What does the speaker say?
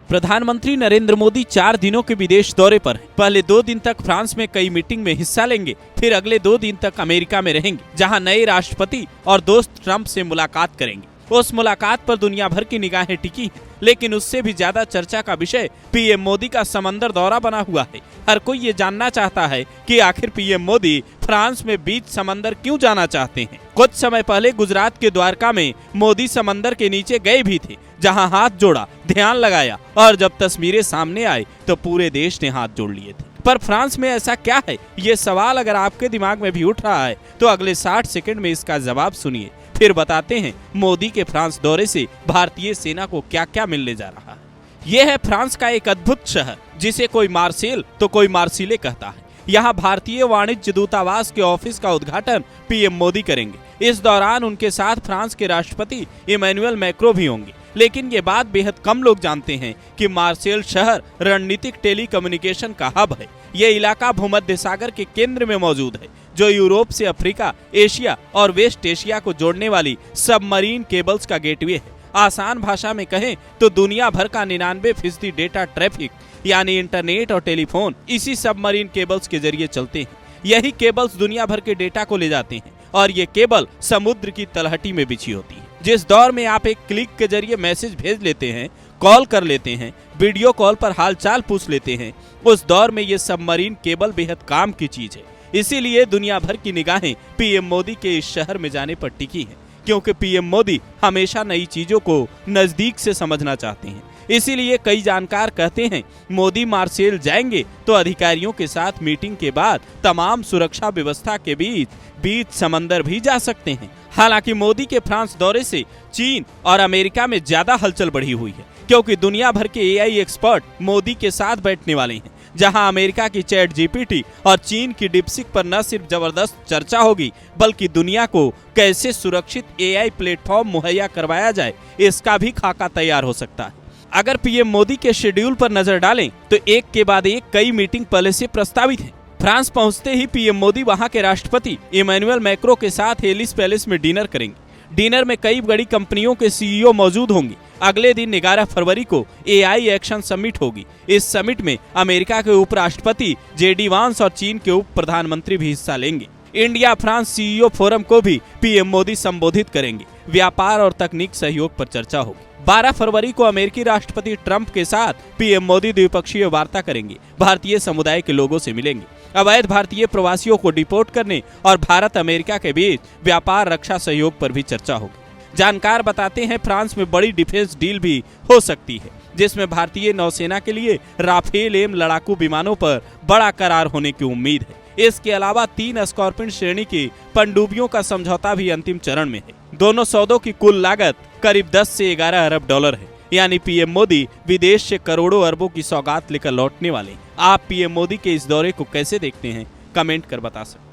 प्रधानमंत्री नरेंद्र मोदी 4 दिनों के विदेश दौरे पर हैं। पहले 2 दिन तक फ्रांस में कई मीटिंग में हिस्सा लेंगे, फिर अगले 2 दिन तक अमेरिका में रहेंगे, जहां नए राष्ट्रपति और दोस्त ट्रंप से मुलाकात करेंगे। उस मुलाकात पर दुनिया भर की निगाहें टिकी हैं, लेकिन उससे भी ज्यादा चर्चा का विषय पीएम मोदी का समंदर दौरा बना हुआ है। हर कोई ये जानना चाहता है कि आखिर पीएम मोदी फ्रांस में बीच समंदर क्यों जाना चाहते हैं। कुछ समय पहले गुजरात के द्वारका में मोदी समंदर के नीचे गए भी थे, जहां हाथ जोड़ा, ध्यान लगाया और जब तस्वीरें सामने आई तो पूरे देश ने हाथ जोड़ लिए थे। पर फ्रांस में ऐसा क्या है, ये सवाल अगर आपके दिमाग में भी उठ रहा है तो अगले 60 सेकंड में इसका जवाब सुनिए, फिर बताते हैं मोदी के फ्रांस दौरे से भारतीय सेना को क्या क्या मिलने जा रहा है। यह है फ्रांस का एक अद्भुत शहर, जिसे कोई मार्सेल तो कोई मार्सिले कहता है। यहाँ भारतीय वाणिज्य दूतावास के ऑफिस का उद्घाटन पीएम मोदी करेंगे। इस दौरान उनके साथ फ्रांस के राष्ट्रपति इमैनुअल मैक्रों भी होंगे। लेकिन ये बात बेहद कम लोग जानते हैं कि मार्सेल शहर रणनीतिक टेलीकम्युनिकेशन का हब है। ये इलाका भूमध्य सागर के केंद्र में मौजूद है, जो यूरोप से अफ्रीका, एशिया और वेस्ट एशिया को जोड़ने वाली सबमरीन केबल्स का गेटवे है। आसान भाषा में कहें तो दुनिया भर का 99% डेटा ट्रैफिक यानी इंटरनेट और टेलीफोन इसी सबमरीन केबल्स के जरिए चलते हैं। यही केबल्स दुनिया भर के डेटा को ले जाते हैं और ये केबल समुद्र की तलहटी में बिछी होती है। जिस दौर में आप एक क्लिक के जरिए मैसेज भेज लेते हैं, कॉल कर लेते हैं, वीडियो कॉल पर हालचाल पूछ लेते हैं, उस दौर में ये सबमरीन केबल बेहद काम की चीज है। इसीलिए दुनिया भर की निगाहें पीएम मोदी के इस शहर में जाने पर टिकी हैं, क्योंकि पीएम मोदी हमेशा नई चीजों को नजदीक से समझना चाहते हैं। इसीलिए कई जानकार कहते हैं मोदी मार्सेल जाएंगे तो अधिकारियों के साथ मीटिंग के बाद तमाम सुरक्षा व्यवस्था के बीच समंदर भी जा सकते हैं। हालांकि मोदी के फ्रांस दौरे से चीन और अमेरिका में ज्यादा हलचल बढ़ी हुई है, क्योंकि दुनिया भर के एआई एक्सपर्ट मोदी के साथ बैठने वाले हैं। जहां अमेरिका की चैट जीपीटी और चीन की डीपसीक पर न सिर्फ जबरदस्त चर्चा होगी, बल्कि दुनिया को कैसे सुरक्षित एआई प्लेटफॉर्म मुहैया करवाया जाए, इसका भी खाका तैयार हो सकता है। अगर पीएम मोदी के शेड्यूल पर नजर डालें तो एक के बाद एक कई मीटिंग पहले से प्रस्तावित है। फ्रांस पहुंचते ही पीएम मोदी वहां के राष्ट्रपति इमैनुअल मैक्रों के साथ एलिस पैलेस में डिनर करेंगे। डिनर में कई बड़ी कंपनियों के सीईओ मौजूद होंगे। अगले दिन 11 फरवरी को एआई एक्शन समिट होगी। इस समिट में अमेरिका के उपराष्ट्रपति जेडी वांस और चीन के उप प्रधानमंत्री भी हिस्सा लेंगे। इंडिया फ्रांस सीईओ फोरम को भी पीएम मोदी संबोधित करेंगे। व्यापार और तकनीक सहयोग पर चर्चा होगी। 12 फरवरी को अमेरिकी राष्ट्रपति ट्रंप के साथ पीएम मोदी द्विपक्षीय वार्ता करेंगे। भारतीय समुदाय के लोगों से मिलेंगे। अवैध भारतीय प्रवासियों को डिपोर्ट करने और भारत अमेरिका के बीच व्यापार रक्षा सहयोग पर भी चर्चा होगी। जानकार बताते हैं फ्रांस में बड़ी डिफेंस डील भी हो सकती है, जिसमें भारतीय नौसेना के लिए राफेल एम लड़ाकू विमानों पर बड़ा करार होने की उम्मीद है। इसके अलावा 3 स्कॉर्पियन श्रेणी की पनडुब्बियों का समझौता भी अंतिम चरण में है। दोनों सौदों की कुल लागत करीब 10 से 11 अरब डॉलर है। यानी पीएम मोदी विदेश से करोड़ों अरबों की सौगात लेकर लौटने वाले। आप पीएम मोदी के इस दौरे को कैसे देखते हैं, कमेंट कर बता सकते हैं।